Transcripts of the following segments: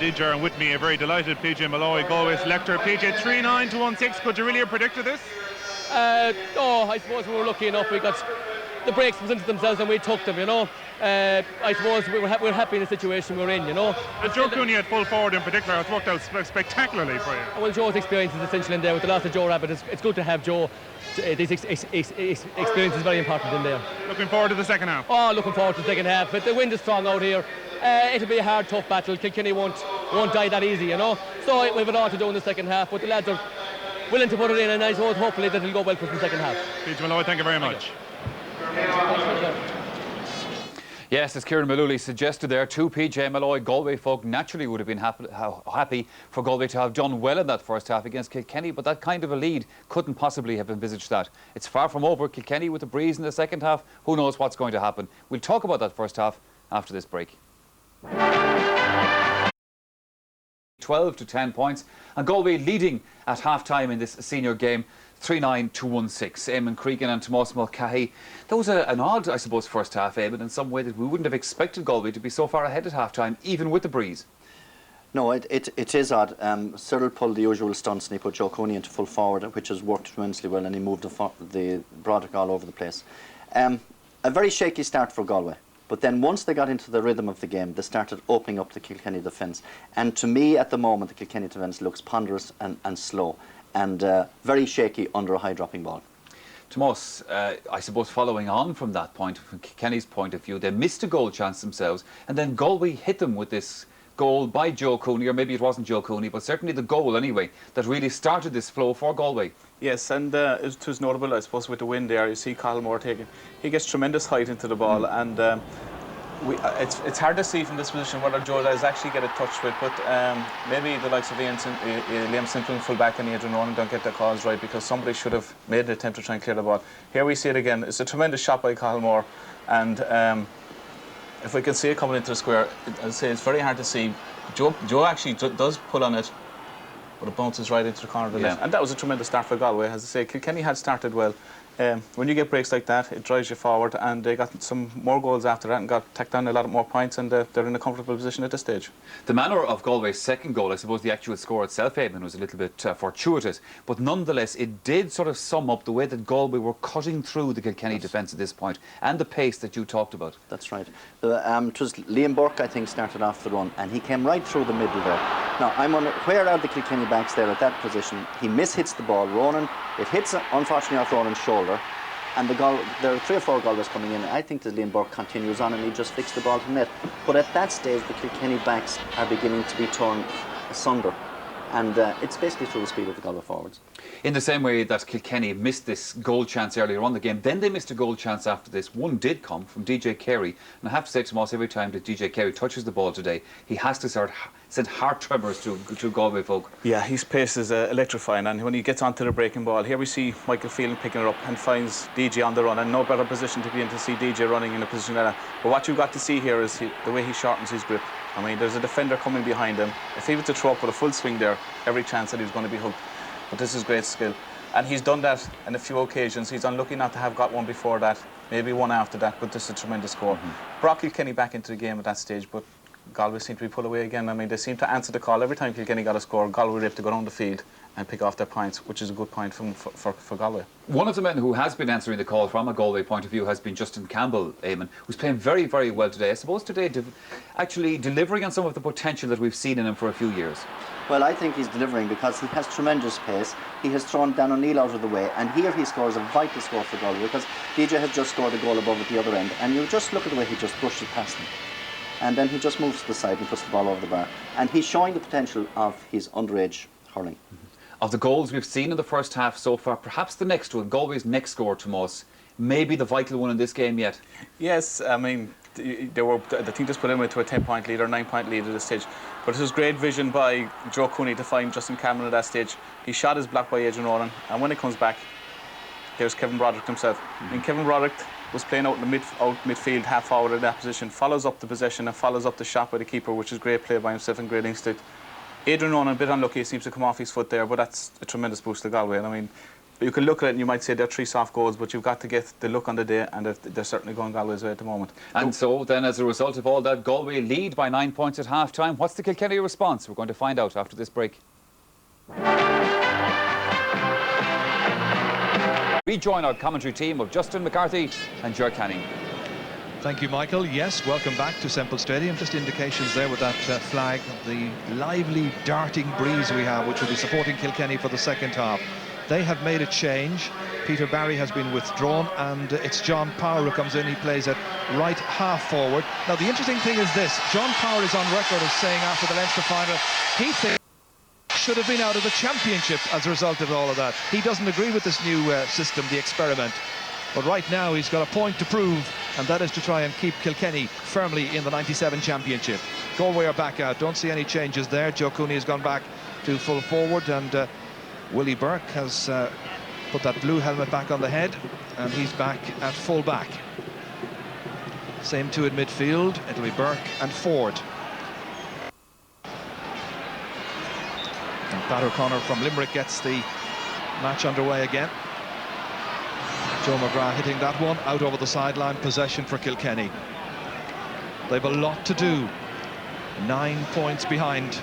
DJ, and with me a very delighted PJ Malloy, Galway's lector. PJ, 3-9 to 1-6. Could you really have predicted this? No, I suppose we were lucky enough. We got the breaks presented themselves and we took them, you know. I suppose we were happy in the situation we were in, you know. And Joe Cooney at full forward in particular has worked out spectacularly for you. Well, Joe's experience is essential in there. With the loss of Joe Rabbit, it's good to have Joe. This experience is very important in there. Looking forward to the second half? Oh, looking forward to the second half. But the wind is strong out here. It'll be a hard, tough battle. Kilkenny won't die that easy, you know. So we've a lot to do in the second half, but the lads are willing to put it in, and I suppose hopefully that it'll go well for us in the second half. PJ Malloy, thank you very much. Yes, as Kieran Malooly suggested there, to PJ Malloy, Galway folk naturally would have been happy for Galway to have done well in that first half against Kilkenny, but that kind of a lead couldn't possibly have envisaged that. It's far from over. Kilkenny with the breeze in the second half. Who knows what's going to happen? We'll talk about that first half after this break. 12 to 10 points, and Galway leading at half-time in this senior game, 3-9 to 1-6. Eamon Cregan and Tomás Mulcahy. That was an odd, I suppose, first half, Eamon, in some way that we wouldn't have expected Galway to be so far ahead at half-time, even with the breeze. No, it is odd. Cyril pulled the usual stunts and he put Joe Cooney into full forward, which has worked tremendously well, and he moved the Broderick all over the place. A very shaky start for Galway. But then once they got into the rhythm of the game, they started opening up the Kilkenny defence. And to me, at the moment, the Kilkenny defence looks ponderous and slow, and very shaky under a high-dropping ball. Tomás, I suppose following on from that point, from Kilkenny's point of view, they missed a goal chance themselves, and then Galway hit them with this goal by Joe Cooney, or maybe it wasn't Joe Cooney, but certainly the goal anyway, that really started this flow for Galway. Yes, and it was notable, I suppose, with the wind there. You see Moore taking, he gets tremendous height into the ball, and it's hard to see from this position whether Joe does actually get a touch with, but maybe the likes of Liam Simple, full-back, and Adrian Ronan don't get their calls right, because somebody should have made an attempt to try and clear the ball. Here we see it again. It's a tremendous shot by Moore, and if we can see it coming into the square, I'd say it's very hard to see. Joe actually does pull on it, but it bounces right into the corner of the net. And that was a tremendous start for Galway. As I say, Kilkenny had started well. When you get breaks like that, it drives you forward, and they got some more goals after that and got tacked down a lot more points, and they're in a comfortable position at this stage. The manner of Galway's second goal, I suppose the actual score itself, Eamon, was a little bit fortuitous, but nonetheless it did sort of sum up the way that Galway were cutting through the Kilkenny defence at this point, and the pace that you talked about. That's right. It was Liam Burke, I think, started off the run, and he came right through the middle there. Now, I'm wondering, where are the Kilkenny backs there at that position? He mishits the ball. Ronan, it hits, unfortunately, off Ronan's shoulder. And there are 3 or 4 Galways coming in. I think that Liam Burke continues on and he just flicks the ball to the net. But at that stage, the Kilkenny backs are beginning to be torn asunder. And it's basically through the speed of the Galway forwards. In the same way that Kilkenny missed this goal chance earlier on in the game, then they missed a goal chance after this. One did come from DJ Carey. And I have to say, Tomás, every time that DJ Carey touches the ball today, he has to send heart tremors to Galway folk. Yeah, his pace is electrifying, and when he gets onto the breaking ball, here we see Michael Phelan picking it up and finds DJ on the run, and no better position to be in to see DJ running in a position like that. But what you've got to see here is the way he shortens his grip. I mean, there's a defender coming behind him. If he was to throw up with a full swing there, every chance that he was going to be hooked. But this is great skill. And he's done that on a few occasions. He's unlucky not to have got one before that, maybe one after that, but this is a tremendous score. Brought Kilkenny back into the game at that stage, but Galway seemed to be pulled away again. I mean, they seemed to answer the call. Every time Kilkenny got a score, Galway were able to go down the field and pick off their points, which is a good point for Galway. One of the men who has been answering the call from a Galway point of view has been Justin Campbell, Eamon, who's playing very, very well today. I suppose today actually delivering on some of the potential that we've seen in him for a few years. Well, I think he's delivering because he has tremendous pace. He has thrown Dan O'Neill out of the way, and here he scores a vital score for Galway, because DJ has just scored a goal above at the other end, and you just look at the way he just brushed it past him. And then he just moves to the side and puts the ball over the bar. And he's showing the potential of his underage hurling. Of the goals we've seen in the first half so far, perhaps the next one, Galway's next score, Tomás, may be the vital one in this game yet. Yes, I mean, the team just put him into a 10-point lead or 9-point lead at this stage. But it was great vision by Joe Cooney to find Justin Cameron at that stage. He shot his block by Adrian Ronan, and when it comes back, there's Kevin Broderick himself. And Kevin Broderick was playing out in the midfield, half forward in that position, follows up the possession and follows up the shot by the keeper, which is great play by himself and great instinct. Adrian Ronan, a bit unlucky, seems to come off his foot there, but that's a tremendous boost to Galway. And I mean, you can look at it and you might say they're 3 soft goals, but you've got to get the look on the day, and they're certainly going Galway's way at the moment. And so then, as a result of all that, Galway lead by 9 points at half-time. What's the Kilkenny response? We're going to find out after this break. We join our commentary team of Justin McCarthy and Ger Canning. Thank you, Michael. Yes, welcome back to Semple Stadium. Just indications there with that flag of the lively, darting breeze we have, which will be supporting Kilkenny for the second half. They have made a change. Peter Barry has been withdrawn, and it's John Power who comes in. He plays at right half forward. Now, the interesting thing is this. John Power is on record as saying after the Leinster final, he thinks should have been out of the championship as a result of all of that. He doesn't agree with this new system, the experiment. But right now he's got a point to prove, and that is to try and keep Kilkenny firmly in the 97 championship. Galway are back out. Don't see any changes there. Joe Cooney has gone back to full forward, and Willie Burke has put that blue helmet back on the head, and he's back at full back. Same two in midfield. It'll be Burke and Ford. And Pat O'Connor from Limerick gets the match underway again. Joe McGrath hitting that one out over the sideline. Possession for Kilkenny. They've a lot to do. 9 points behind.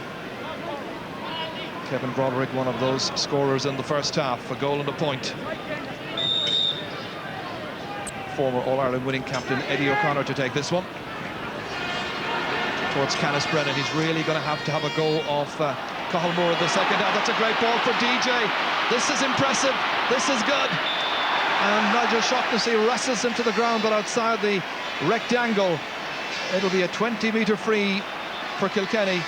Kevin Broderick, one of those scorers in the first half, a goal and a point. Former All-Ireland winning captain Eddie O'Connor to take this one. Towards Canis Brennan. He's really going to have a go off Cathal in the second half. That's a great ball for DJ. This is impressive. This is good. And Nigel Shaughnessy wrestles him to the ground, but outside the rectangle. It'll be a 20-metre free for Kilkenny.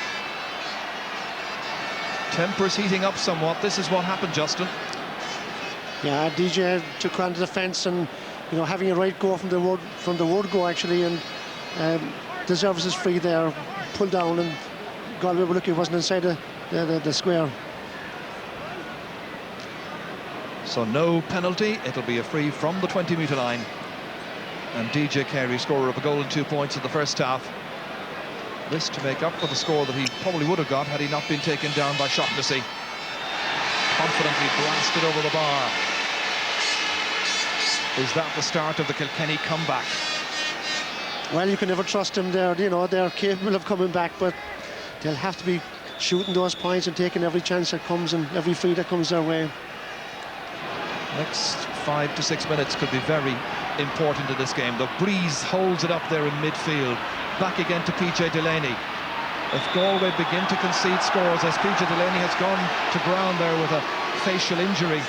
Tempers heating up somewhat. This is what happened, Justin. Yeah, DJ took on the defence, and having a right go from the word go actually, and deserves his free there, pulled down, and Galway were lucky it wasn't inside the square. So no penalty. It'll be a free from the 20-metre line. And DJ Carey, scorer of a goal and 2 points in the first half. This to make up for the score that he probably would have got had he not been taken down by Shaughnessy. Confidently blasted over the bar. Is that the start of the Kilkenny comeback? Well, you can never trust them. They're capable of coming back, but they'll have to be shooting those points and taking every chance that comes and every free that comes their way. Next 5 to 6 minutes could be very important in this game. The breeze holds it up there in midfield. Back again to PJ Delaney. If Galway begin to concede scores, as PJ Delaney has gone to ground there with a facial injury,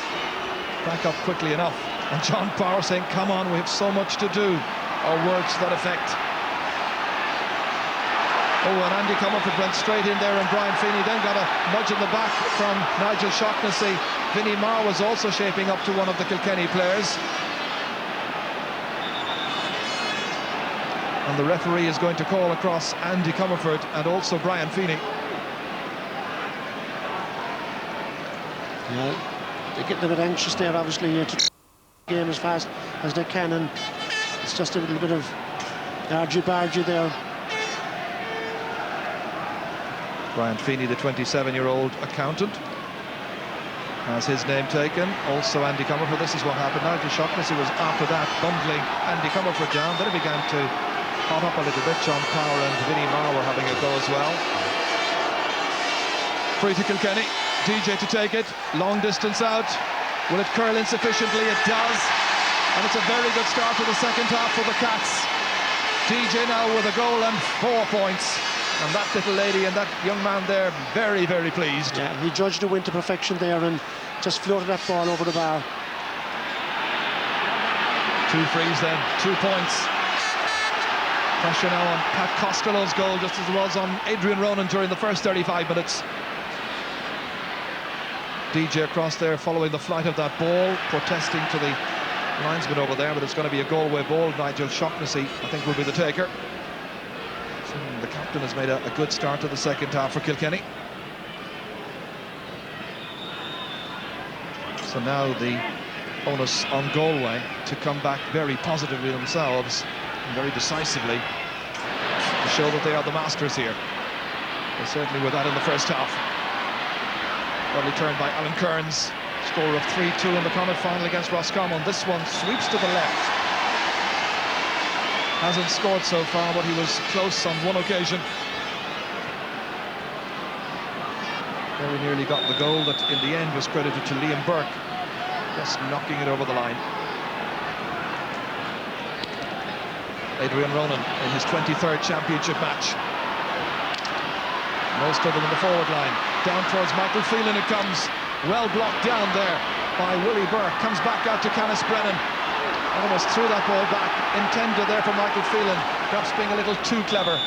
back up quickly enough. And John Power saying, come on, we have so much to do. Or words to that effect. Oh, and Andy Comerford went straight in there, and Brian Feeney then got a nudge in the back from Nigel Shaughnessy. Vinnie Marr was also shaping up to one of the Kilkenny players. And the referee is going to call across Andy Comerford and also Brian Feeney. Yeah, they're getting a bit anxious there, obviously, to the game as fast as they can, and it's just a little bit of argy-bargy there. Brian Feeney, the 27-year-old accountant, has his name taken. Also Andy Comerford. This is what happened. Nigel Shaughnessy was after that bundling Andy Comerford down. Then it began to hot up a little bit. John Power and Vinnie Marr were having a go as well. Free to Kilkenny. DJ to take it. Long distance out. Will it curl insufficiently? It does. And it's a very good start to the second half for the Cats. DJ now with a goal and 4 points. And that little lady and that young man there, very, very pleased. Yeah, he judged the win to perfection there and just floated that ball over the bar. 2 frees then, 2 points. Pressure now on Pat Costello's goal, just as it was on Adrian Ronan during the first 35 minutes. DJ across there following the flight of that ball, protesting to the linesman over there, but it's going to be a Galway ball. Nigel Shaughnessy, I think, will be the taker. So the captain has made a good start to the second half for Kilkenny. So now the onus on Galway to come back very positively themselves and very decisively to show that they are the masters here. They certainly were that in the first half. Lovely turn by Alan Kearns. Score of 3-2 in the Connacht final against Roscommon. This one sweeps to the left. Hasn't scored so far, but he was close on one occasion. Very nearly got the goal that in the end was credited to Liam Burke, just knocking it over the line. Adrian Ronan in his 23rd championship match. Most of them in the forward line. Down towards Michael Phelan it comes. Well blocked down there by Willie Burke. Comes back out to Canis Brennan. Almost threw that ball back. Intended there for Michael Phelan. Perhaps being a little too clever.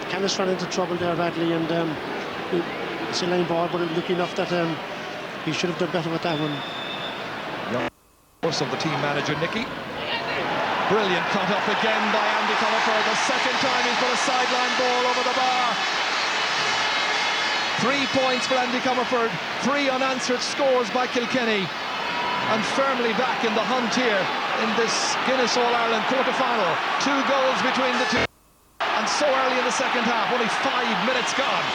Canis ran into trouble there badly, and it's a line ball, but lucky enough that he should have done better with that one. Of course, of the team manager, Nicky. Brilliant cut up again by Andy Comerford. The second time he's put a sideline ball over the bar. 3 points for Andy Comerford. 3 unanswered scores by Kilkenny. And firmly back in the hunt here in this Guinness All-Ireland quarter-final. 2 goals between the two. And so early in the second half, only 5 minutes gone.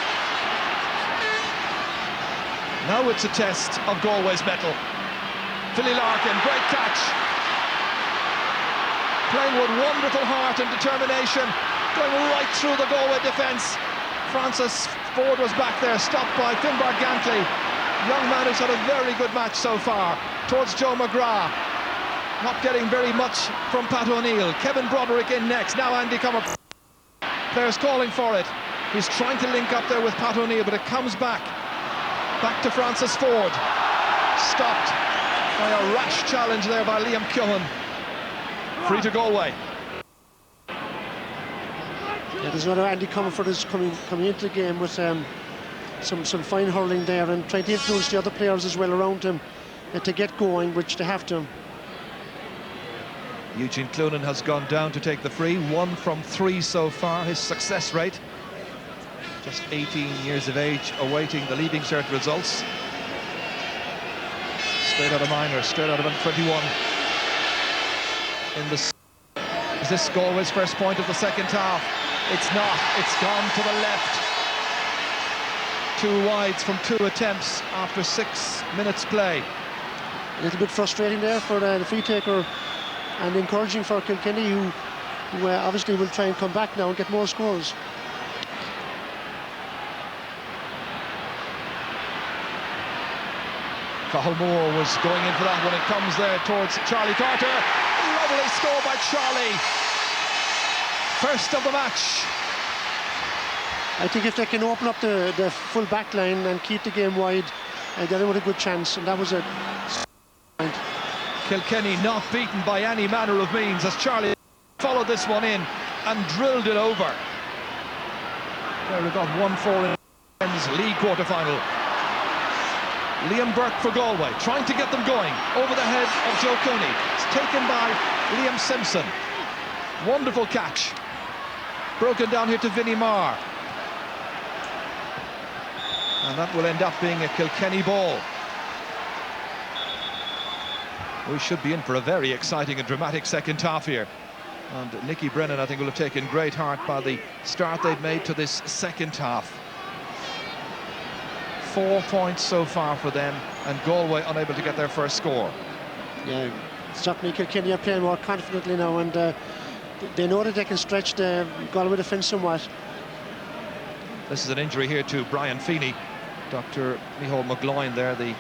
Now it's a test of Galway's mettle. Philly Larkin, great catch. Playing with wonderful heart and determination, going right through the Galway defence. Francis Ford was back there, stopped by Finbar Gantley. Young man who's had a very good match so far. Towards Joe McGrath. Not getting very much from Pat O'Neill. Kevin Broderick in next. Now Andy Comerford. Players calling for it. He's trying to link up there with Pat O'Neill, but it comes back. Back to Francis Ford. Stopped by a rash challenge there by Liam Keown. Free to Galway. Yeah, there's another Andy Comerford is coming into the game with some fine hurling there and trying to influence the other players as well around him to get going, which they have to. Eugene Cloonan has gone down to take the free. 1 from 3 so far, his success rate. Just 18 years of age, awaiting the Leaving Cert results. Straight out of minor, straight out of under-21. Is this Galway's first point of the second half? It's not. It's gone to the left. 2 wides from 2 attempts after 6 minutes play. A little bit frustrating there for the free taker, and encouraging for Kilkenny, who obviously will try and come back now and get more scores. Cathal Moore was going in for that when it comes there towards Charlie Carter. Lovely score by Charlie. First of the match. I think if they can open up the full back line and keep the game wide, they're with a good chance, and that was a point. Kilkenny not beaten by any manner of means as Charlie followed this one in and drilled it over. There we got 1-4 in the men's league quarter-final. Liam Burke for Galway, trying to get them going over the head of Joe Cooney. It's taken by Liam Simpson. Wonderful catch. Broken down here to Vinnie Marr. And that will end up being a Kilkenny ball. We should be in for a very exciting and dramatic second half here. And Nicky Brennan, I think, will have taken great heart by the start they've made to this second half. 4 points so far for them, and Galway unable to get their first score. Yeah, certainly Kilkenny are playing more confidently now, and they know that they can stretch the Galway defence somewhat. This is an injury here to Brian Feeney. Dr. Micheál McGloin there, the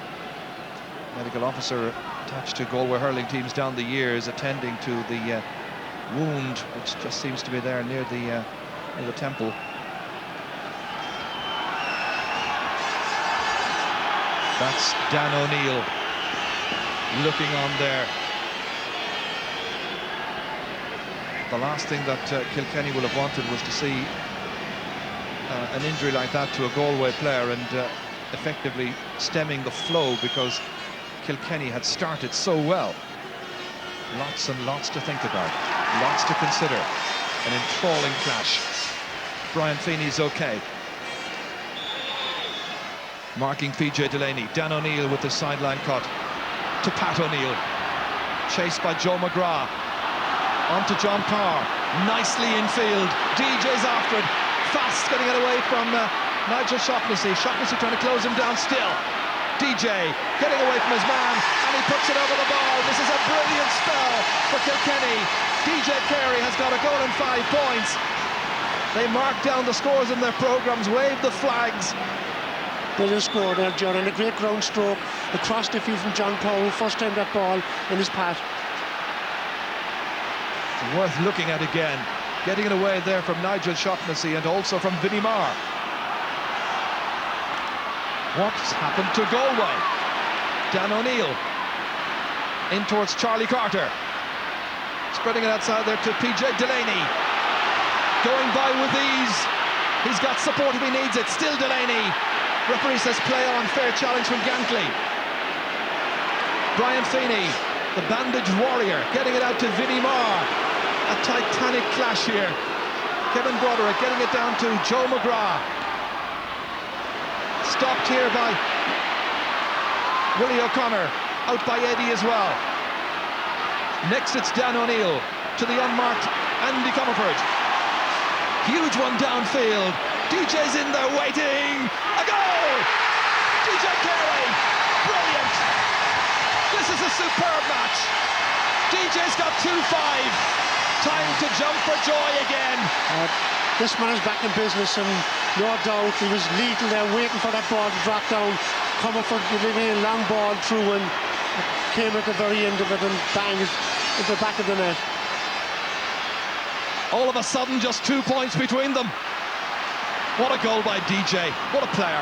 medical officer attached to Galway hurling teams down the years, attending to the wound, which just seems to be there near the temple. That's Dan O'Neill looking on there. The last thing that Kilkenny will have wanted was to see an injury like that to a Galway player and effectively stemming the flow, because Kilkenny had started so well. Lots and lots to think about, lots to consider. An enthralling clash. Brian Feeney's okay. Marking PJ Delaney. Dan O'Neill with the sideline cut to Pat O'Neill. Chased by Joe McGrath. On to John Parr. Nicely infield. DJ's after it. Fast getting it away from Nigel Shaughnessy trying to close him down still. DJ getting away from his man, and he puts it over the bar. This is a brilliant spell for Kilkenny. DJ Carey has got a goal and 5 points. They mark down the scores in their programmes, wave the flags. Brilliant score there, John, and a great ground stroke across the field from John Powell. First time that ball in his path. Worth looking at again. Getting it away there from Nigel Shaughnessy and also from Vinnie Marr. What's happened to Galway? Dan O'Neill in towards Charlie Carter, spreading it outside there to PJ Delaney, going by with ease. He's got support if he needs it. Still Delaney. Referee says play on. Fair challenge from Gantley. Brian Feeney, the bandaged warrior, getting it out to Vinnie Marr. A titanic clash here. Kevin Broderick getting it down to Joe McGrath. Stopped here by Willie O'Connor, out by Eddie as well. Next it's Dan O'Neill to the unmarked Andy Comerford. Huge one downfield. DJ's in there waiting. A goal! DJ Carey, brilliant. This is a superb match. DJ's got 2-5. Time to jump for joy again. This man is back in business, and no doubt he was lethal there, waiting for that ball to drop down. Comerford giving a long ball through, and came at the very end of it and bang it into the back of the net. All of a sudden, just 2 points between them. What a goal by DJ. What a player.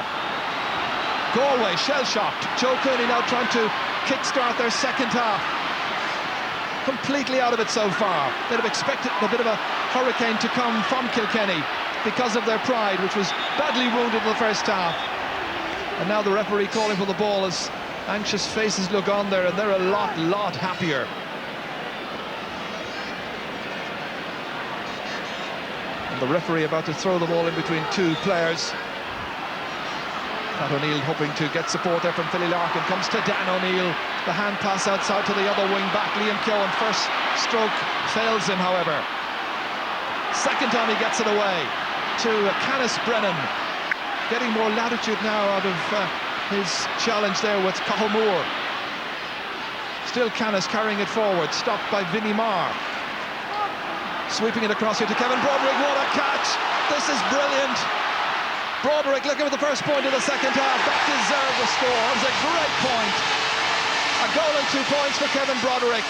Galway shell-shocked. Joe Cooney now trying to kick-start their second half. Completely out of it so far. They'd have expected a bit of a hurricane to come from Kilkenny because of their pride, which was badly wounded in the first half. And now the referee calling for the ball as anxious faces look on there, and they're a lot happier. And the referee about to throw the ball in between two players. Pat O'Neill hoping to get support there from Philly Larkin. Comes to Dan O'Neill. The hand pass outside to the other wing back, Liam Keown. First stroke fails him, however. Second time he gets it away to Canis Brennan. Getting more latitude now out of his challenge there with Cathal Moore. Still Canis carrying it forward, stopped by Vinnie Marr. Sweeping it across here to Kevin Broderick. What a catch! This is brilliant. Broderick looking for the first point of the second half. That deserved a score. It was a great point. A goal and 2 points for Kevin Broderick.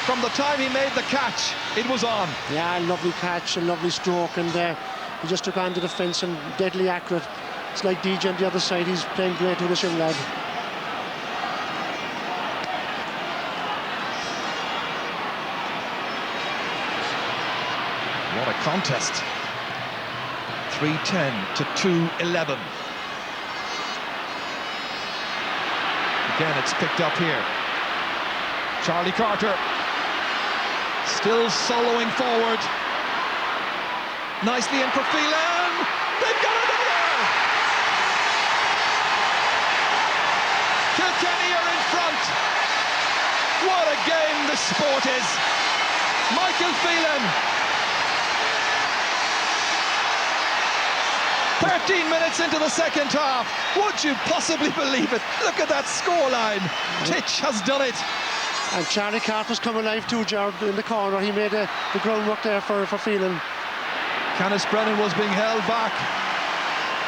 From the time he made the catch, it was on. Yeah, lovely catch, a lovely stroke, and he just took on to the fence and deadly accurate. It's like DJ on the other side. He's playing great with this young lad. What a contest. 3-10 to 2-11. Again, it's picked up here. Charlie Carter still soloing forward. Nicely in for Phelan. They've got another! Kilkenny are in front. What a game this sport is. Michael Phelan. 13 minutes into the second half. Would you possibly believe it? Look at that scoreline. Titch has done it. And Charlie Carter's come alive too, Gerard, in the corner. He made the groundwork there for Phelan. Canis Brennan was being held back.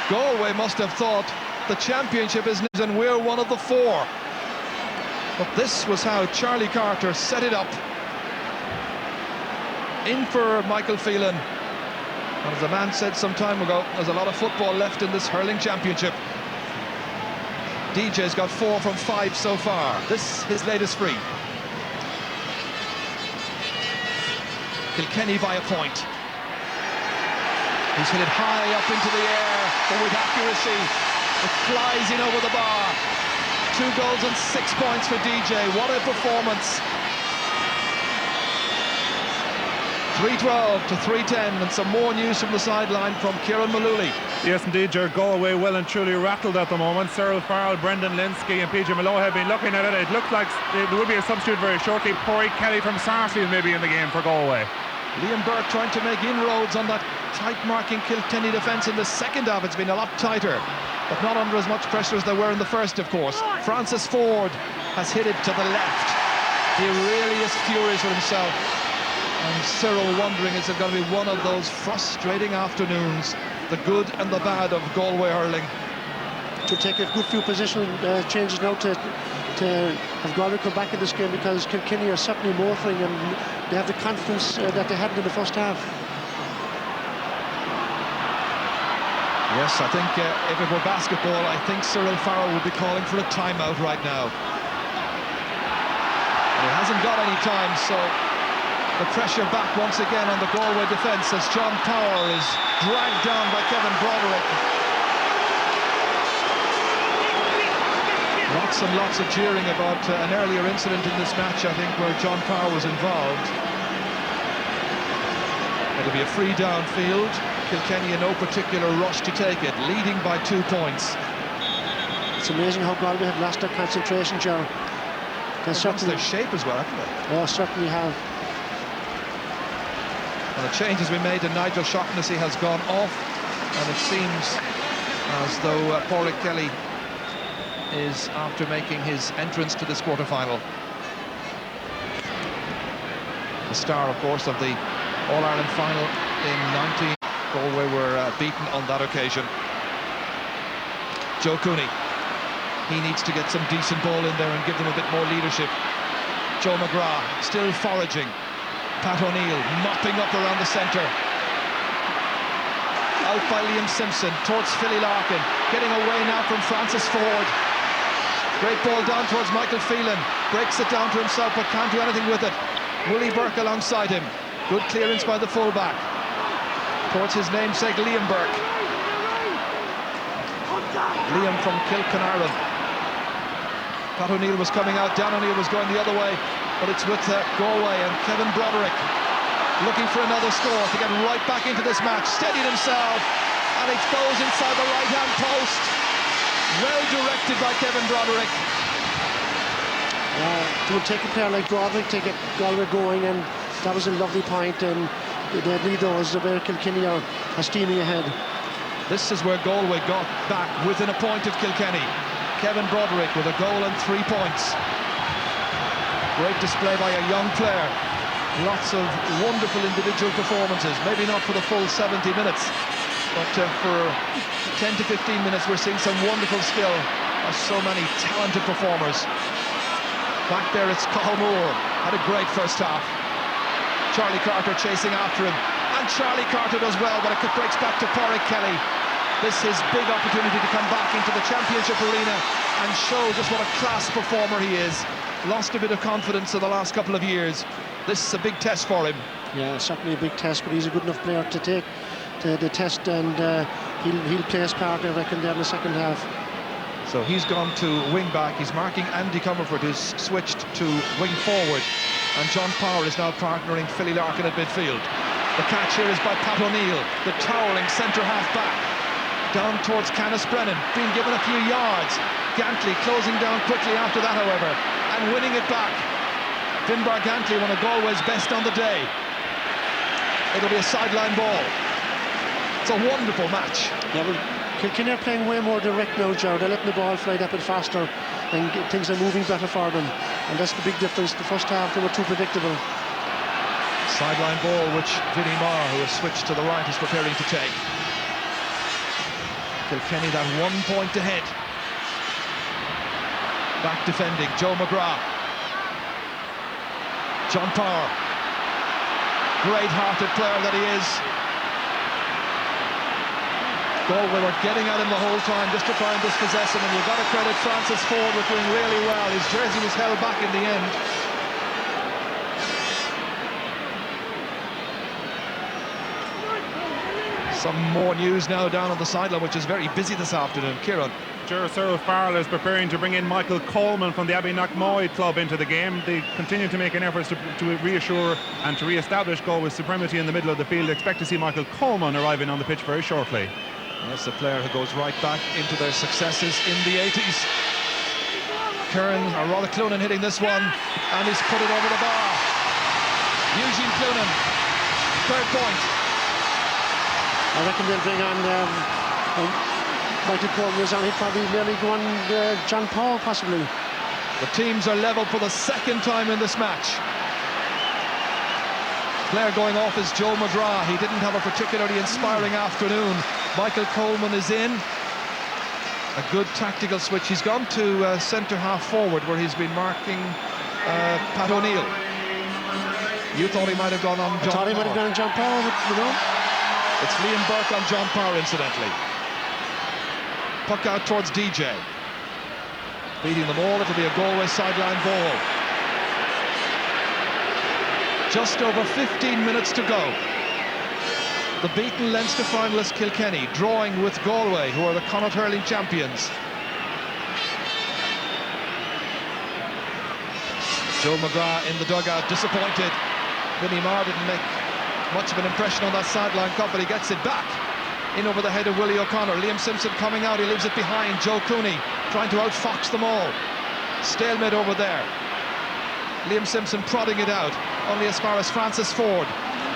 Galway must have thought the championship is news and we're one of the four. But this was how Charlie Carter set it up. In for Michael Phelan. And as a man said some time ago, there's a lot of football left in this hurling championship. DJ's got 4 from 5 so far. This his latest free. Kilkenny by a point. He's hit it high up into the air, but with accuracy, it flies in over the bar. 2 goals and 6 points for DJ. What a performance. 3-12 to 3-10, and some more news from the sideline from Kieran Mullooly. Yes, indeed, Ger. Galway well and truly rattled at the moment. Cyril Farrell, Brendan Linsky and PJ Malloy have been looking at it. It looked like there would be a substitute very shortly. Corey Kelly from Sarsfield maybe in the game for Galway. Liam Burke trying to make inroads on that tight marking Kilkenny defence in the second half. It's been a lot tighter, but not under as much pressure as they were in the first, of course. Francis Ford has hit it to the left. He really is furious with himself. And Cyril wondering, is it going to be one of those frustrating afternoons, the good and the bad of Galway hurling? To take a good few positional changes now to have Galway come back in this game, because Kilkenny are certainly motoring and they have the confidence that they hadn't in the first half. Yes, I think if it were basketball, I think Cyril Farrell would be calling for a timeout right now. And he hasn't got any time, so the pressure back once again on the Galway defence as John Power is dragged down by Kevin Broderick. Lots and lots of cheering about an earlier incident in this match, I think, where John Power was involved. It'll be a free downfield. Kilkenny in no particular rush to take it, leading by 2 points. It's amazing how Galway have lost their concentration, Joe. They've lost their shape as well, haven't they? Oh, certainly have. And the change has been made, and Nigel Shaughnessy has gone off, and it seems as though Pádraig Kelly is after making his entrance to this quarter-final. The star, of course, of the All-Ireland final in 19. Galway were beaten on that occasion. Joe Cooney. He needs to get some decent ball in there and give them a bit more leadership. Joe McGrath still foraging. Pat O'Neill mopping up around the centre. Out by Liam Simpson towards Philly Larkin. Getting away now from Francis Ford. Great ball down towards Michael Phelan. Breaks it down to himself but can't do anything with it. Willie Burke alongside him. Good clearance by the fullback. Towards his namesake Liam Burke. Liam from Kilkenny. Pat O'Neill was coming out. Dan O'Neill was going the other way. But it's with Galway and Kevin Broderick looking for another score to get right back into this match. Steadied himself. And it goes inside the right-hand post. Well directed by Kevin Broderick. To take a player like Broderick to get Galway going, and that was a lovely point, and they need those where Kilkenny are steaming ahead. This is where Galway got back within a point of Kilkenny. Kevin Broderick with a goal and 3 points. Great display by a young player. Lots of wonderful individual performances, maybe not for the full 70 minutes, but for 10 to 15 minutes we're seeing some wonderful skill. There's so many talented performers. Back there it's Cathal Moore, had a great first half. Charlie Carter chasing after him, and Charlie Carter does well, but it breaks back to Pádraig Kelly. This is big opportunity to come back into the championship arena and show just what a class performer he is. Lost a bit of confidence in the last couple of years. This is a big test for him. Yeah, certainly a big test, but he's a good enough player to take the test, and he'll play his part, I reckon, there in the second half. So he's gone to wing back. He's marking Andy Comerford, who's switched to wing forward, and John Power is now partnering Philly Larkin at midfield. The catch here is by Pat O'Neill, the towering centre half back, down towards Canis Brennan, being given a few yards. Gantley closing down quickly after that, however, and winning it back. Finbar Gantley, one of Galway's best on the day. It'll be a sideline ball. It's a wonderful match. Yeah, well, Kilkenny are playing way more direct now, Joe. They're letting the ball fly that bit faster, and things are moving better for them. And that's the big difference. The first half, they were too predictable. Sideline ball, which Vinnie Marr, who has switched to the right, is preparing to take. Kilkenny that 1 point ahead. Back defending, Joe McGrath. John Power. Great-hearted player that he is. Galway were getting at him the whole time just to try and dispossess him, and you've got to credit Francis Ford with doing really well. His jersey was held back in the end. Some more news now down on the sideline, which is very busy this afternoon. Kieran. Cyril Farrell is preparing to bring in Michael Coleman from the Abbey-Knockmoy club into the game. They continue to make an effort to reassure and to re-establish Galway's supremacy in the middle of the field. Expect to see Michael Coleman arriving on the pitch very shortly. That's a player who goes right back into their successes in the 80s. Cloonan hitting this one, and he's put it over the bar. Eugene Cloonan, third point. I reckon they'll bring on Michael Coleman is on. He'd probably nearly go on John Paul, possibly. The teams are level for the second time in this match. Player going off is Joe McGrath. He didn't have a particularly inspiring afternoon. Michael Coleman is in. A good tactical switch. He's gone to centre half forward where he's been marking Pat O'Neill. You thought he might have gone on John Parr. I thought he might have gone on John Parr, but you know. It's Liam Burke on John Parr, incidentally. Puck out towards DJ. Beating them all, it'll be a Galway sideline ball. Just over 15 minutes to go. The beaten Leinster finalist Kilkenny drawing with Galway, who are the Connacht Hurling champions. Joe McGrath in the dugout, disappointed. Vinnie Marr didn't make much of an impression on that sideline cut, but he gets it back. In over the head of Willie O'Connor. Liam Simpson coming out, he leaves it behind. Joe Cooney trying to outfox them all. Stalemate over there. Liam Simpson prodding it out, only as far as Francis Ford.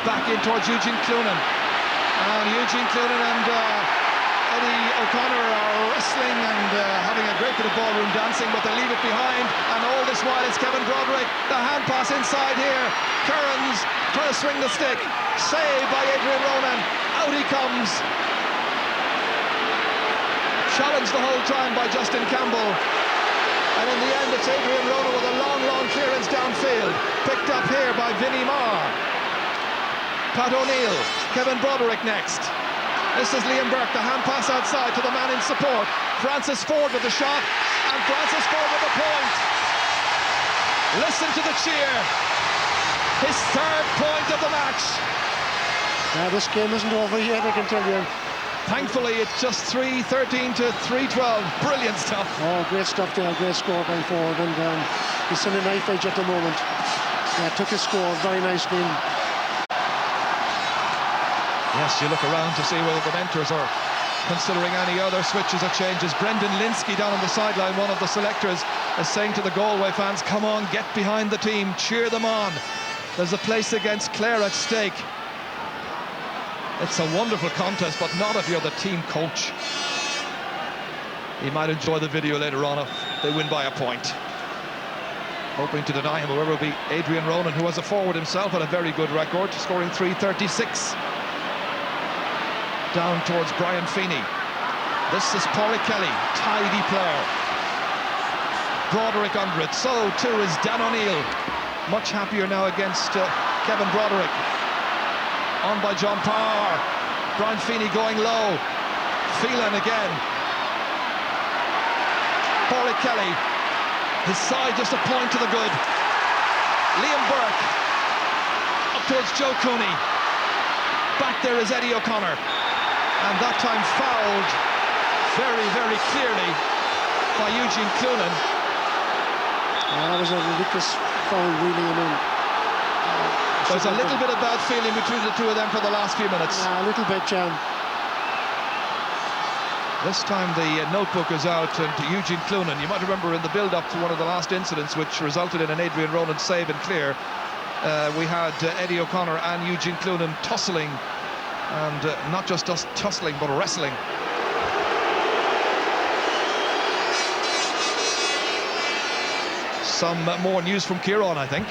Back in towards Eugene Cloonan. And Eugene Cloonan and Eddie O'Connor are wrestling and having a great bit of ballroom dancing, but they leave it behind. And all this while it's Kevin Broderick. The hand pass inside here. Curran's trying to swing the stick. Saved by Adrian Ronan. Out he comes. Challenged the whole time by Justin Campbell. And in the end, it's Adrian Ronan with a long clearance downfield. Picked up here by Vinnie Marr. Pat O'Neill, Kevin Broderick next. This is Liam Burke, the hand pass outside to the man in support. Francis Ford with the shot, and Francis Ford with the point. Listen to the cheer. His third point of the match. Now this game isn't over yet, I can tell you. Thankfully, it's just 3-13 to 3-12. Brilliant stuff. Oh, great stuff there. Great score going forward. And he's in a knife edge at the moment. Yeah, took his score very nicely. Yes, you look around to see whether the mentors are considering any other switches or changes. Brendan Linsky down on the sideline, one of the selectors, is saying to the Galway fans, come on, get behind the team, cheer them on. There's a place against Clare at stake. It's a wonderful contest, but not if you're the team coach. You might enjoy the video later on if they win by a point. Hoping to deny him, however, will be Adrian Ronan, who as a forward himself had a very good record, scoring 3.36. Down towards Brian Feeney. This is Paulie Kelly, tidy player. Broderick under it, so too is Dan O'Neill. Much happier now against Kevin Broderick. On by John Parr. Brian Feeney going low. Phelan again. Paulie Kelly. His side just a point to the good. Liam Burke. Up towards Joe Cooney. Back there is Eddie O'Connor. And that time fouled very clearly by Eugene Cloonan. That was a ridiculous foul, really. I mean, there's a little bit of bad feeling between the two of them for the last few minutes. Yeah, a little bit, John. This time the notebook is out, and Eugene Cloonan, you might remember in the build-up to one of the last incidents which resulted in an Adrian Ronan save and clear, we had Eddie O'Connor and Eugene Cloonan tussling, and not just tussling but wrestling. Some more news from Kieran, I think.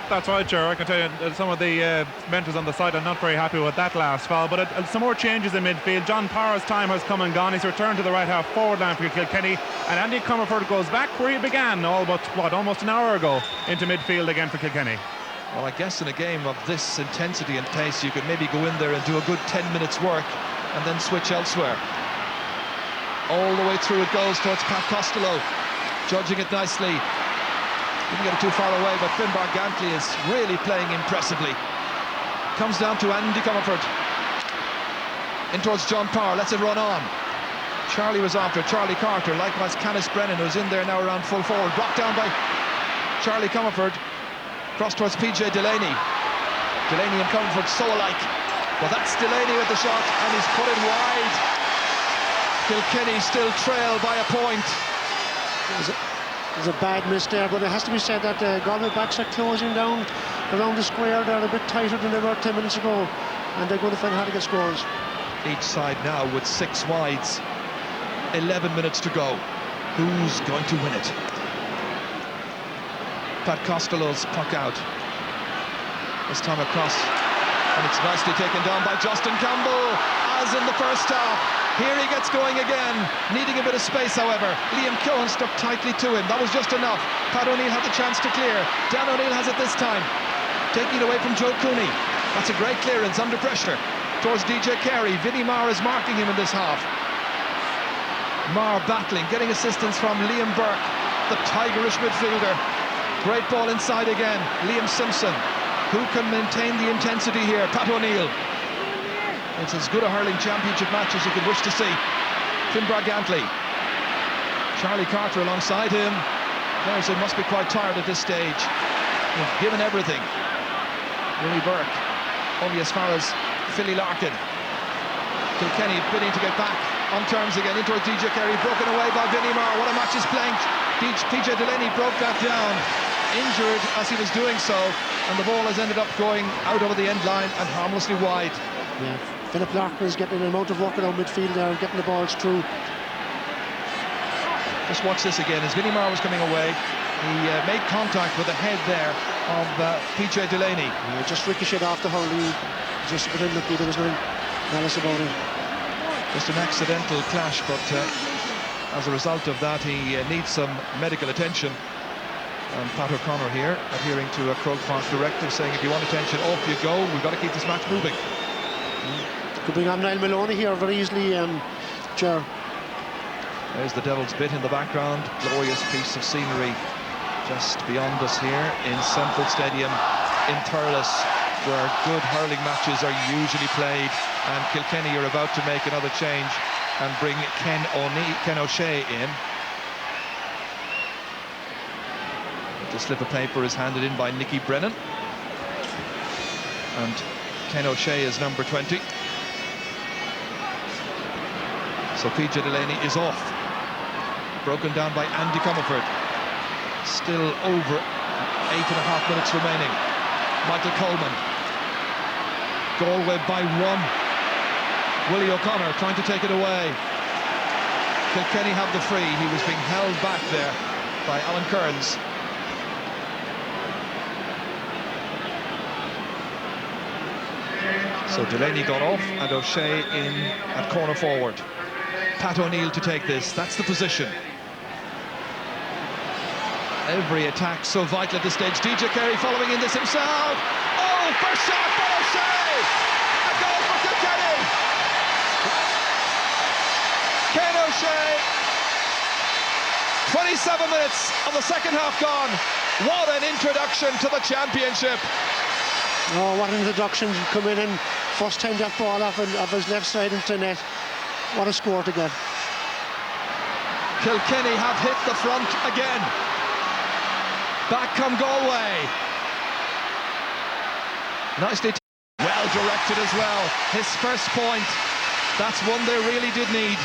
That's right, Ger. I can tell you some of the mentors on the side are not very happy with that last foul, but some more changes in midfield. John Parr's time has come and gone. He's returned to the right half forward line for Kilkenny, and Andy Comerford goes back where he began almost an hour ago, into midfield again for Kilkenny. Well, I guess in a game of this intensity and pace, you could maybe go in there and do a good 10 minutes work and then switch elsewhere. All the way through it goes towards Pat Costello, judging it nicely. Didn't get it too far away, but Finbar Gantley is really playing impressively. Comes down to Andy Comerford. In towards John Parr, lets it run on. Charlie was after Charlie Carter, likewise Canis Brennan, who's in there now around full forward. Blocked down by Charlie Comerford. Cross towards PJ Delaney. Delaney and Comerford so alike. But that's Delaney with the shot, and he's put it wide. Kilkenny still trail by a point. There's a bad miss there, but it has to be said that Galway backs are closing down around the square. They're a bit tighter than they were 10 minutes ago, and they're going to find hard to get scores. each side now with 6 wides. 11 minutes to go. Who's going to win it? Pat Costello's puck out. This time across, and it's nicely taken down by Justin Campbell, as in the first half. Here he gets going again, needing a bit of space, however. Liam Keown stuck tightly to him. That was just enough. Pat O'Neill had the chance to clear. Dan O'Neill has it this time, taking it away from Joe Cooney. That's a great clearance under pressure towards DJ Carey. Vinnie Marr is marking him in this half. Marr battling, getting assistance from Liam Burke, the tigerish midfielder. Great ball inside again. Liam Simpson. Who can maintain the intensity here? Pat O'Neill. It's as good a hurling championship match as you could wish to see. Tim Bragantly. Charlie Carter alongside him. Players who must be quite tired at this stage. They've given everything. Willie Burke only as far as Philly Larkin. Kilkenny bidding to get back on terms again into DJ Carey, broken away by Vinnie Marr. What a match is playing. PJ Delaney broke that down, injured as he was doing so, and the ball has ended up going out over the end line and harmlessly wide. Yeah, Philip Larkin is getting an amount of work around midfield there and getting the balls through. Just watch this again. As Vinnie Marr was coming away, he made contact with the head there of PJ Delaney. Yeah, just ricocheted off the hurling. Just a bit unlucky. There was no malice about it. Just an accidental clash, but as a result of that, he needs some medical attention. And Pat O'Connor here, adhering to a Croke Park directive, saying if you want attention, off you go. We've got to keep this match moving. Could bring on Niall Maloney here very easily, Ger. There's the Devil's Bit in the background. Glorious piece of scenery just beyond us here in Semple Stadium in Thurles, where good hurling matches are usually played. And Kilkenny are about to make another change and bring Ken O'Shea in. The slip of paper is handed in by Nicky Brennan. And Ken O'Shea is number 20. So PJ Delaney is off. Broken down by Andy Comerford. Still over 8.5 minutes remaining. Michael Coleman. Galway by 1. Willie O'Connor trying to take it away. Kilkenny have the free. He was being held back there by Alan Kearns. So Delaney got off and O'Shea in at corner forward. Pat O'Neill to take this. That's the position. Every attack so vital at this stage. DJ Carey following in this himself. Oh, first shot for O'Shea! A goal for Kilkenny! Ken O'Shea. 27 minutes of the second half gone. What an introduction to the championship. Oh, what an introduction. Come in and first time that ball off his left side into net. What a score to get. Kilkenny have hit the front again. Back come Galway. Nicely well directed as well. His first point. That's one they really did need.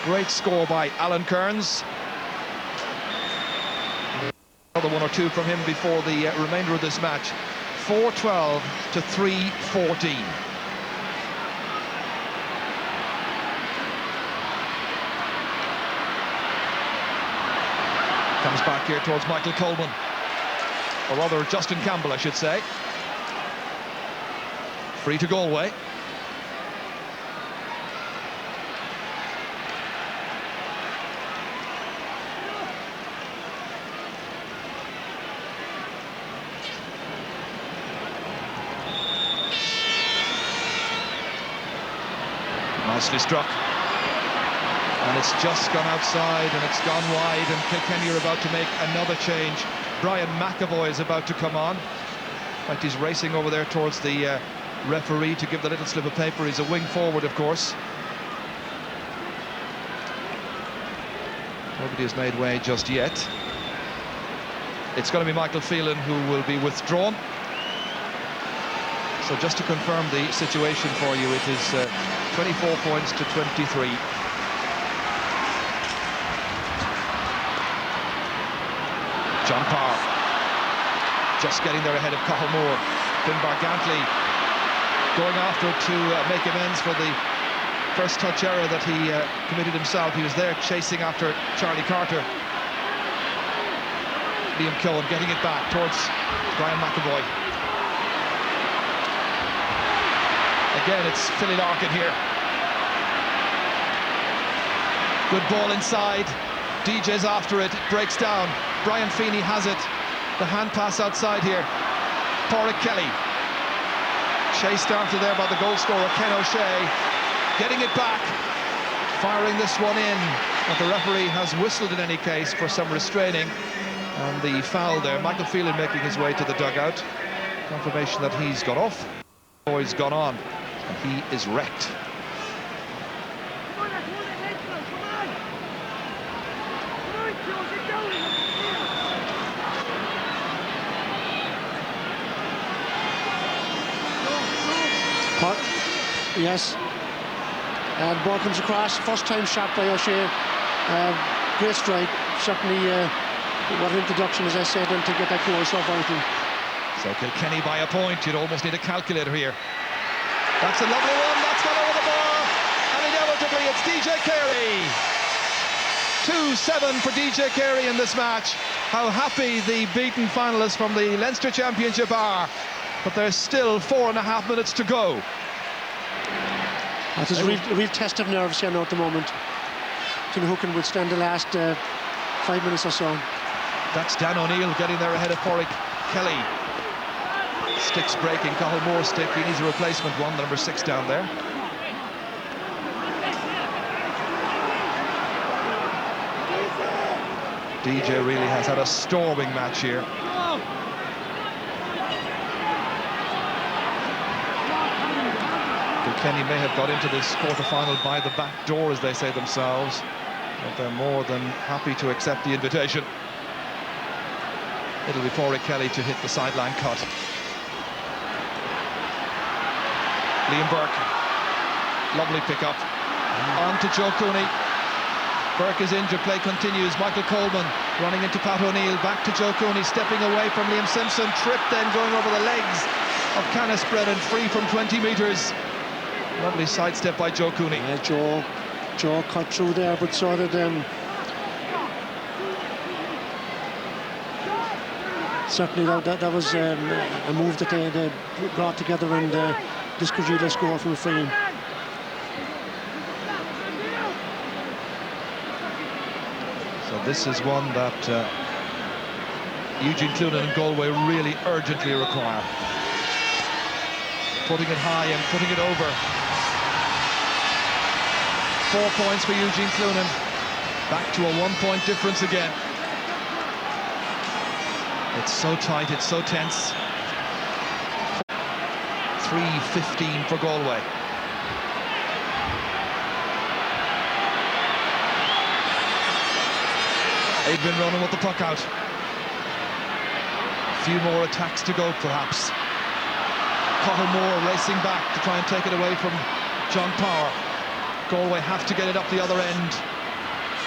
Great score by Alan Kearns. Another one or two from him before the remainder of this match. 4-12 to 3-14. Comes back here towards Michael Coleman, or rather Justin Campbell, I should say. Free to Galway. Nicely struck. And it's just gone outside and it's gone wide, and Kilkenny are about to make another change. Brian McAvoy is about to come on. In fact, he's racing over there towards the referee to give the little slip of paper. He's a wing forward, of course. Nobody has made way just yet. It's going to be Michael Phelan who will be withdrawn. So just to confirm the situation for you, it is 24 points to 23. John Parr just getting there ahead of Cathal Moore. Finbar Gantley going after it to make amends for the first touch error that he committed himself. He was there chasing after Charlie Carter. Liam Cohen getting it back towards Brian McAvoy. Again, it's Philly Larkin here. Good ball inside. DJ's after it. It breaks down. Brian Feeney has it. The hand pass outside here. Pádraig Kelly. Chased after there by the goal scorer, Ken O'Shea. Getting it back. Firing this one in. But the referee has whistled in any case for some restraining. And the foul there. Michael Phelan making his way to the dugout. Confirmation that he's got off. He's gone on. And he is wrecked. Yes. And the ball comes across. First time shot by O'Shea. Great strike. Certainly what an introduction, as I said, and to get that goal so vital. So Kilkenny by a point. You'd almost need a calculator here. That's a lovely one. That's gone over the bar. And inevitably it's DJ Carey. 2-7 for DJ Carey in this match. How happy the beaten finalists from the Leinster Championship are. But there's still 4.5 minutes to go. It's a real test of nerves here now at the moment. Who can withstand the last 5 minutes or so. That's Dan O'Neill getting there ahead of Pádraig Kelly. Sticks breaking, Cathal Moore stick. He needs a replacement one, the number 6 down there. DJ really has had a storming match here. Kilkenny may have got into this quarter-final by the back door, as they say themselves, but they're more than happy to accept the invitation. It'll be Pádraig Kelly to hit the sideline cut. Liam Burke, lovely pick-up. On to Joe Cooney. Burke is injured, play continues. Michael Coleman running into Pat O'Neill, back to Joe Cooney, stepping away from Liam Simpson. Trip then going over the legs of Canis Brennan, free from 20 metres. Lovely sidestep by Joe Cooney. Yeah, Joe cut through there, but so did certainly that was a move that they brought together, and this could really score from a free. So this is one that Eugene Cloonan and Galway really urgently require. Putting it high and putting it over. 4 points for Eugene Cloonan. Back to a 1-point difference again. It's so tight, it's so tense. 3:15 for Galway. Adrian Ronan with the puck out. A few more attacks to go, perhaps. Cathal Moore racing back to try and take it away from John Power. Galway have to get it up the other end.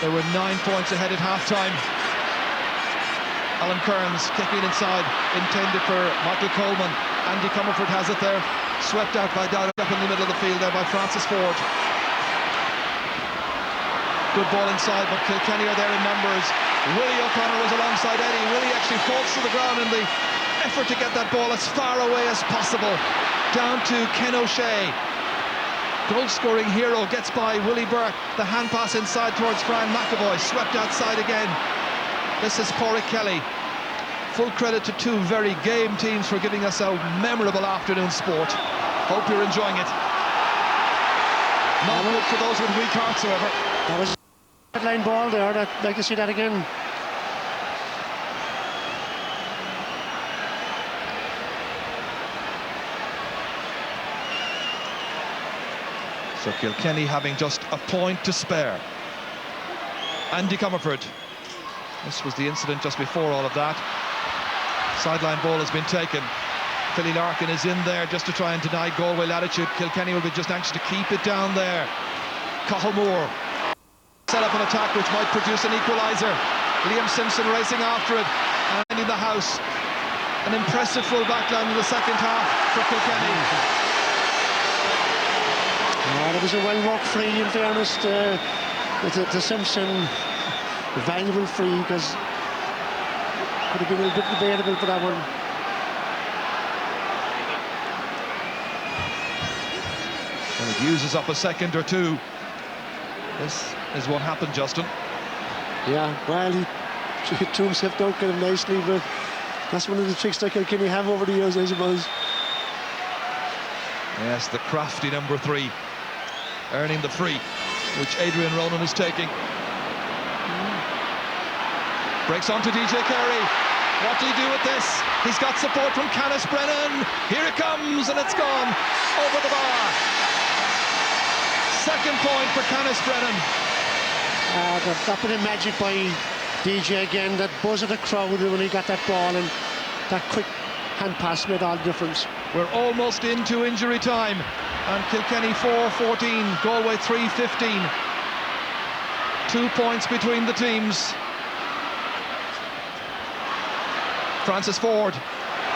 They were 9 points ahead at half-time. Alan Kearns kicking inside, intended for Michael Coleman. Andy Comerford has it there, swept out by Dowd up in the middle of the field there by Francis Ford. Good ball inside, but Kilkenny are there in numbers. Willie O'Connor was alongside Eddie. Willie actually falls to the ground in the effort to get that ball as far away as possible. Down to Ken O'Shea. Goal-scoring hero gets by Willie Burke. The hand pass inside towards Brian McAvoy. Swept outside again. This is Pádraig Kelly. Full credit to two very game teams for giving us a memorable afternoon sport. Hope you're enjoying it. Not good for those with weak hearts, however. That was a headline ball there. I'd like to see that again. So Kilkenny having just a point to spare. Andy Comerford. This was the incident just before all of that. Sideline ball has been taken. Philly Larkin is in there just to try and deny Galway latitude. Kilkenny will be just anxious to keep it down there. Cathal Moore set up an attack which might produce an equaliser. Liam Simpson racing after it and in the house. An impressive full backline in the second half for Kilkenny. There was a well-worked free, in fairness, to Simpson. A valuable free, because could have been a bit debatable for that one. And it uses up a second or two. This is what happened, Justin. Yeah, well, he threw himself down kind of nicely, but that's one of the tricks that Kilkenny have over the years, I suppose. Yes, the crafty number 3, earning the free, which Adrian Ronan is taking. Breaks on to DJ Carey. What do he do with this? He's got support from Canis Brennan. Here it comes, and it's gone over the bar. Second point for Canis Brennan. That bit of magic by DJ again, that buzz of the crowd when he got that ball, and that quick hand pass made all the difference. We're almost into injury time, and Kilkenny 4-14, Galway 3-15. 2 points between the teams. Francis Ford.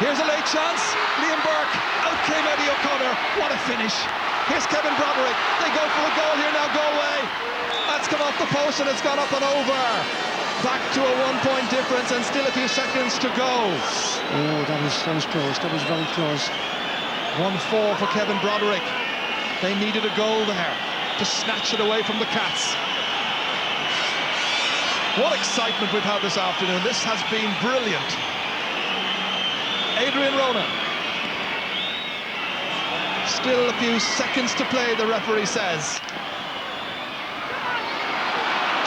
Here's a late chance. Liam Burke. Out came Eddie O'Connor. What a finish. Here's Kevin Broderick. They go for a goal here now, Galway. That's come off the post and it's gone up and over. Back to a 1 point difference and still a few seconds to go. Oh, that was close. That was very close. 1-4 for Kevin Broderick. They needed a goal there to snatch it away from the Cats. What excitement we've had this afternoon. This has been brilliant. Adrian Ronan. Still a few seconds to play, the referee says.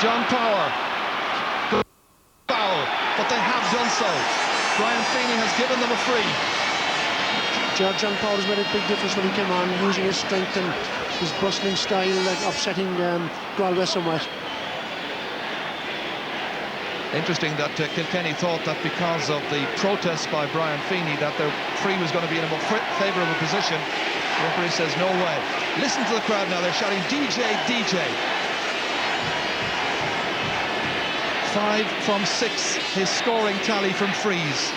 John Power. Foul, but they have done so. Brian Feeney has given them a free. John Power's made a big difference when he came on, using his strength and his bustling style, like upsetting Galway somewhat. Interesting that Kilkenny thought that because of the protest by Brian Feeney that their free was going to be in a more favourable position. The referee says no way. Listen to the crowd now, they're shouting DJ, DJ. 5 from 6, his scoring tally from frees.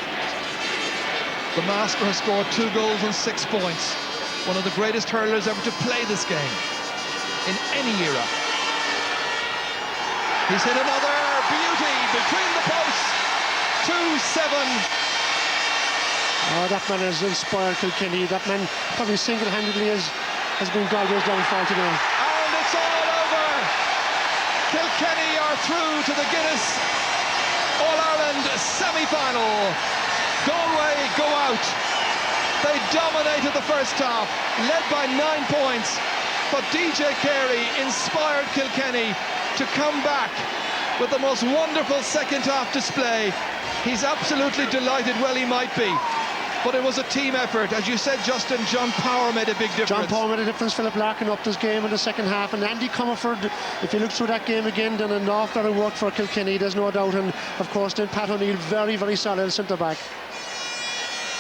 The master has scored 2 goals and 6 points. One of the greatest hurlers ever to play this game in any era. He's hit another beauty between the posts. 2-7. Oh, that man has inspired Kilkenny. That man probably single-handedly has been Galway's downfall today. And it's all over. Kilkenny are through to the Guinness All-Ireland semi-final. Galway go out. They dominated the first half, led by 9 points. But DJ Carey inspired Kilkenny to come back with the most wonderful second half display. He's absolutely delighted, well he might be. But it was a team effort. As you said, Justin, John Power made a big difference. John Power made a difference. Philip Larkin upped his game in the second half. And Andy Comerford, if you look through that game again, done an awful lot of work for Kilkenny, there's no doubt. And of course, then Pat O'Neill, very, very solid centre-back.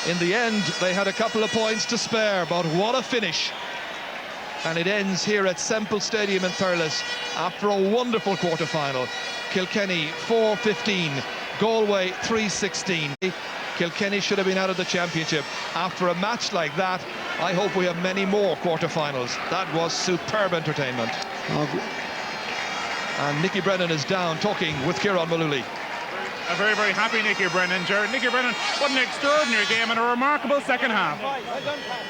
In the end, they had a couple of points to spare, but what a finish. And it ends here at Semple Stadium in Thurles after a wonderful quarter-final. Kilkenny 4-15, Galway 3-16. Kilkenny should have been out of the championship. After a match like that, I hope we have many more quarter-finals. That was superb entertainment. And Nicky Brennan is down talking with Kieran Mullooly. A very, very happy Nicky Brennan. Nicky Brennan, what an extraordinary game and a remarkable second half.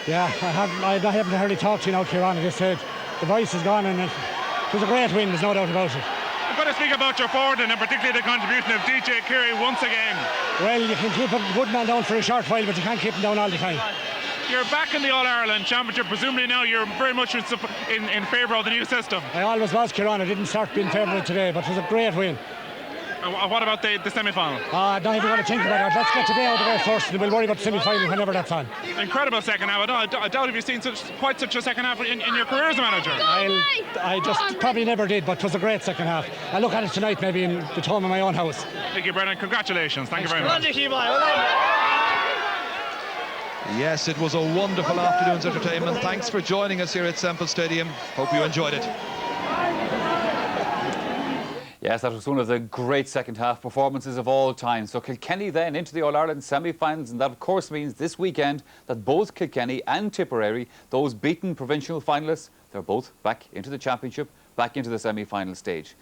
Yeah, I haven't hardly talked to you now, Kieran. I just said the voice is gone, and it was a great win, there's no doubt about it. I've got to speak about your forward and particularly the contribution of DJ Carey once again. Well, you can keep a good man down for a short while, but you can't keep him down all the time. You're back in the All-Ireland Championship. Presumably now you're very much in favour of the new system. I always was, Kieran. I didn't start being favourite today, but it was a great win. What about the semi-final? Don't even want to think about that. Let's get today out of the way first, and we'll worry about the semi-final whenever that's on. Incredible second half. I doubt if you've seen quite such a second half in your career as a manager. I just probably never did, but it was a great second half. I look at it tonight maybe in the home of my own house. Nicky Brennan, congratulations. Thank you very much. Yes, it was a wonderful afternoon's entertainment. Thanks for joining us here at Semple Stadium. Hope you enjoyed it. Yes, that was one of the great second-half performances of all time. So Kilkenny then into the All-Ireland semi-finals, and that of course means this weekend that both Kilkenny and Tipperary, those beaten provincial finalists, they're both back into the championship, back into the semi-final stage.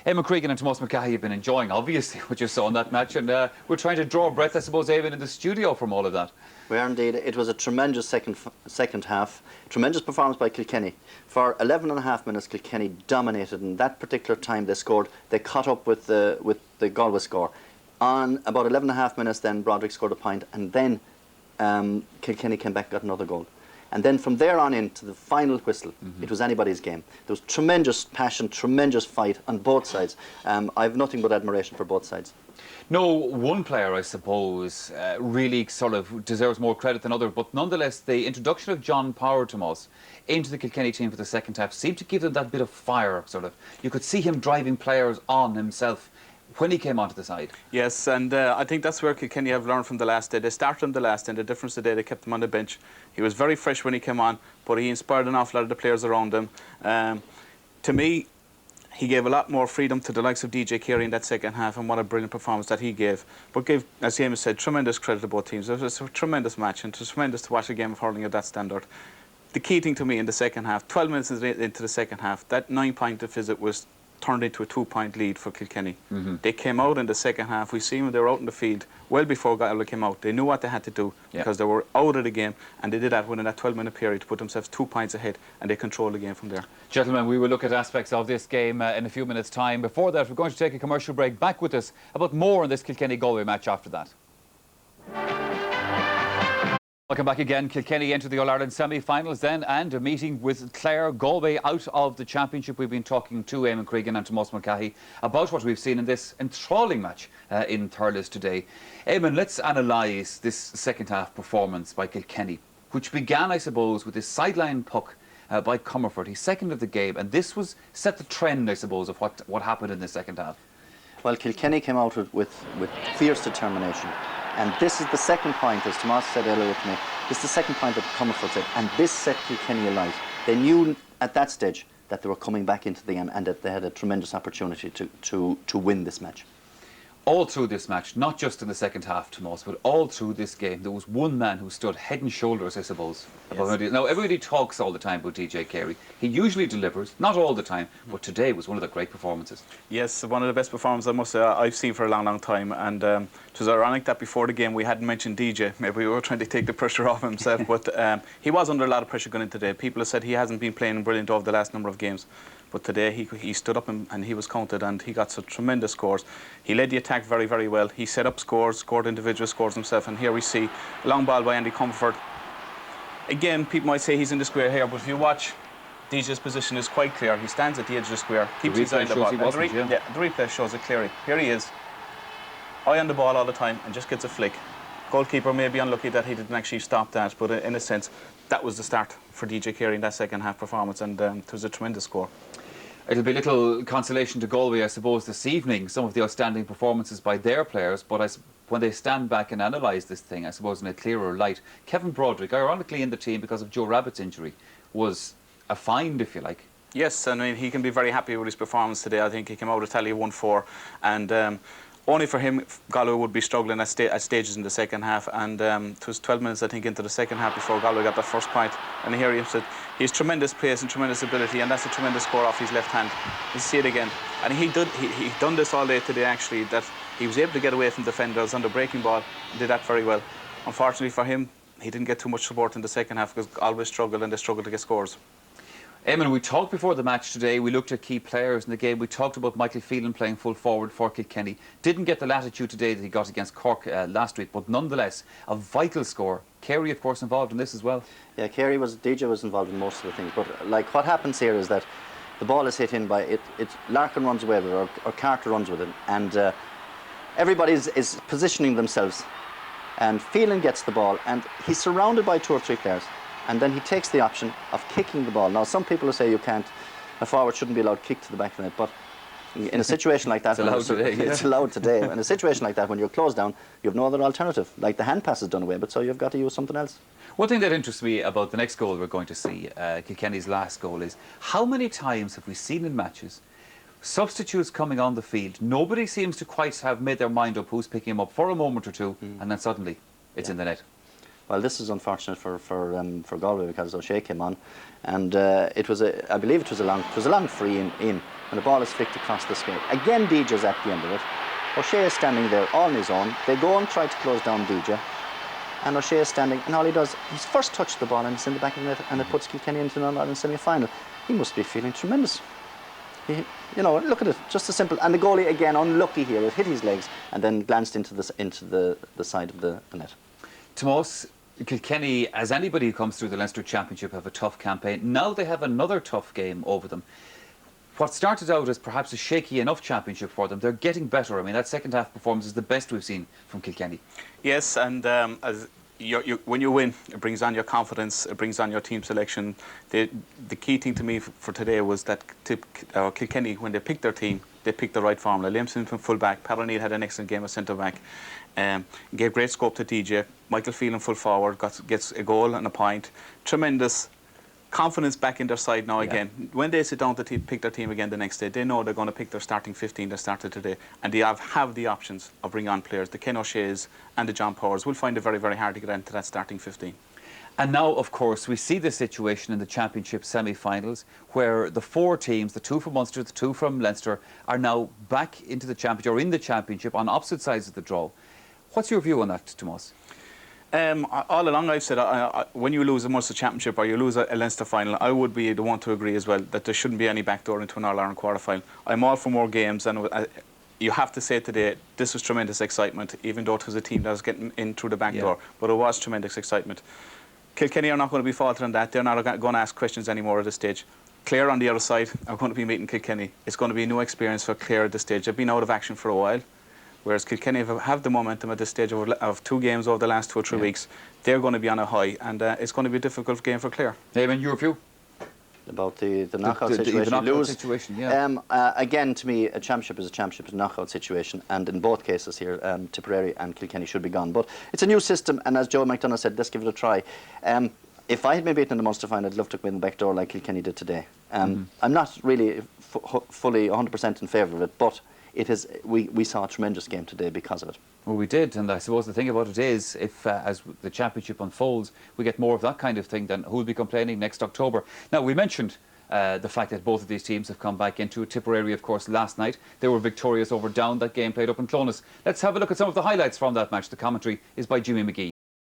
Eamon Cregan and Tomás McCahey have been enjoying, obviously, what you saw in that match, and we're trying to draw a breath, I suppose, Eamon, in the studio from all of that. We are indeed. It was a tremendous second half, tremendous performance by Kilkenny. For 11.5 minutes, Kilkenny dominated, and that particular time they scored, they caught up with the Galway score. On about 11.5 minutes, then Broderick scored a point, and then Kilkenny came back and got another goal. And then from there on in to the final whistle, it was anybody's game. There was tremendous passion, tremendous fight on both sides. I have nothing but admiration for both sides. No one player, I suppose, really sort of deserves more credit than others, but nonetheless, the introduction of John Power, Tomás, into the Kilkenny team for the second half seemed to give them that bit of fire, sort of. You could see him driving players on himself when he came onto the side. Yes, and I think that's where Kilkenny have learned from the last day. They started him the last day, and the difference today, they kept him on the bench. He was very fresh when he came on, but he inspired an awful lot of the players around him. To me, he gave a lot more freedom to the likes of DJ Carey in that second half, and what a brilliant performance that he gave. But gave, as Eamon said, tremendous credit to both teams. It was a tremendous match, and it was tremendous to watch a game of hurling at that standard. The key thing to me in the second half, 12 minutes into the second half, that 9-point deficit was turned into a 2-point lead for Kilkenny. They came out in the second half. We see them, they were out in the field well before Galway came out. They knew what they had to do because they were out of the game, and they did that within that 12-minute period to put themselves 2 points ahead, and they controlled the game from there. Gentlemen, we will look at aspects of this game in a few minutes' time. Before that, we're going to take a commercial break. Back with us about more on this Kilkenny-Galway match after that. Welcome back again. Kilkenny entered the All-Ireland semi-finals then, and a meeting with Clare. Galway out of the championship. We've been talking to Eamon Cregan and Tomás McCahey about what we've seen in this enthralling match in Thurles today. Eamon, let's analyse this second half performance by Kilkenny, which began, I suppose, with this sideline puck by Comerford. He's second of the game, and this was set the trend, I suppose, of what happened in the second half. Well, Kilkenny came out with fierce determination. And this is the second point, as Tomás said earlier to me, this is the second point that Comerford said, and this set Kilkenny alight. They knew at that stage that they were coming back into the game and that they had a tremendous opportunity to win this match. All through this match, not just in the second half, Tomás, but all through this game, there was one man who stood head and shoulders, I suppose. Yes. Now, everybody talks all the time about DJ Carey. He usually delivers, not all the time, but today was one of the great performances. Yes, one of the best performances I must say I've seen for a long, long time. And it was ironic that before the game we hadn't mentioned DJ. Maybe we were trying to take the pressure off himself, but he was under a lot of pressure going into today. People have said he hasn't been playing brilliant over the last number of games. But today he stood up and he was counted, and he got some tremendous scores. He led the attack very, very well. He set up scores, scored individual scores himself, and here we see a long ball by Andy Comerford. Again, people might say he's in the square here, but if you watch, DJ's position is quite clear. He stands at the edge of the square, keeps his eye on the ball. The replay shows it clearly. Here he is, eye on the ball all the time, and just gets a flick. Goalkeeper may be unlucky that he didn't actually stop that, but in a sense, that was the start for DJ Carey in that second half performance, and it was a tremendous score. It'll be little consolation to Galway, I suppose, this evening, some of the outstanding performances by their players, but when they stand back and analyse this thing, I suppose, in a clearer light, Kevin Broderick, ironically in the team because of Joe Rabbitt's injury, was a find, if you like. Yes, I mean, he can be very happy with his performance today. I think he came out of tally 1-4, and only for him, Galway would be struggling at stages in the second half, and it was 12 minutes, I think, into the second half before Galway got their first point. And here he said, he has tremendous pace and tremendous ability, and that's a tremendous score off his left hand. You see it again, and he done this all day today, actually, that he was able to get away from defenders on the breaking ball, and did that very well. Unfortunately for him, he didn't get too much support in the second half because Galway struggled, and they struggled to get scores. Eamon, we talked before the match today, we looked at key players in the game. We talked about Michael Phelan playing full forward for Kilkenny. Didn't get the latitude today that he got against Cork last week, but nonetheless, a vital score. Carey, of course, involved in this as well. Yeah, DJ was involved in most of the things, but like what happens here is that the ball is hit in by it. Larkin runs away with it, or Carter runs with it, and everybody is positioning themselves. And Phelan gets the ball, and he's surrounded by 2 or 3 players. And then he takes the option of kicking the ball. Now, some people will say a forward shouldn't be allowed to kick to the back of the net, but in a situation like that, it's allowed today. In a situation like that, when you're closed down, you have no other alternative. Like the hand pass is done away, but so you've got to use something else. One thing that interests me about the next goal we're going to see, Kilkenny's last goal, is how many times have we seen in matches Substitutes coming on the field. Nobody seems to quite have made their mind up who's picking him up for a moment or two, and then suddenly it's in the net. Well, this is unfortunate for Galway because O'Shea came on, and I believe it was a long free in, and the ball is flicked across the square. Again, DJ's at the end of it. O'Shea is standing there all on his own. They go and try to close down DJ, and O'Shea is standing, and all he does, he's first touched the ball and it's in the back of the net, and it puts Kilkenny into an All-Ireland semi-final. He must be feeling tremendous. You know, look at it, just as simple. And the goalie again, unlucky here, it hit his legs and then glanced into the side of the net. Tomás, Kilkenny, as anybody who comes through the Leinster Championship, have a tough campaign. Now they have another tough game over them. What started out as perhaps a shaky enough championship for them, they're getting better. I mean, that second half performance is the best we've seen from Kilkenny. Yes, and when you win, it brings on your confidence, it brings on your team selection. The key thing to me for today was that Kilkenny, when they picked their team, they picked the right formula. Liam Simpson full back, Pat O'Neill had an excellent game as centre back, gave great scope to DJ. Michael Phelan full forward, gets a goal and a point. Tremendous confidence back in their side now again. When they sit down to pick their team again the next day, they know they're going to pick their starting 15 that started today, and they have the options of bringing on players. The Ken O'Shea's and the John Powers will find it very, very hard to get into that starting 15. And now, of course, we see the situation in the Championship semi-finals where the 4 teams, the 2 from Munster, the 2 from Leinster, are now back into the Championship, or in the Championship, on opposite sides of the draw. What's your view on that, Tomás? All along I've said when you lose a Munster Championship or you lose a Leinster final, I would be the one to agree as well that there shouldn't be any backdoor into an All-Ireland quarter-final. I'm all for more games, and you have to say today this was tremendous excitement, even though it was a team that was getting in through the back door, but it was tremendous excitement. Kilkenny are not going to be faltering on that. They're not going to ask questions anymore at this stage. Clare on the other side are going to be meeting Kilkenny. It's going to be a new experience for Clare at this stage. They've been out of action for a while, whereas Kilkenny have the momentum at this stage of 2 games over the last 2 or 3 weeks. They're going to be on a high, and it's going to be a difficult game for Clare. Eamon, your view? About the knockout situation. The knockout situation, again, to me, a championship is a championship, it's a knockout situation, and in both cases here, Tipperary and Kilkenny should be gone. But it's a new system, and as Joe McDonagh said, let's give it a try. If I had been beaten in the Munster final, I'd love to go in the back door like Kilkenny did today. I'm not really fully 100% in favour of it, but it is. We saw a tremendous game today because of it. Well, we did, and I suppose the thing about it is, if as the Championship unfolds, we get more of that kind of thing, then who will be complaining next October? Now, we mentioned the fact that both of these teams have come back into Tipperary, of course, last night. They were victorious over Down, that game played up in Clonus. Let's have a look at some of the highlights from that match. The commentary is by Jimmy McGee.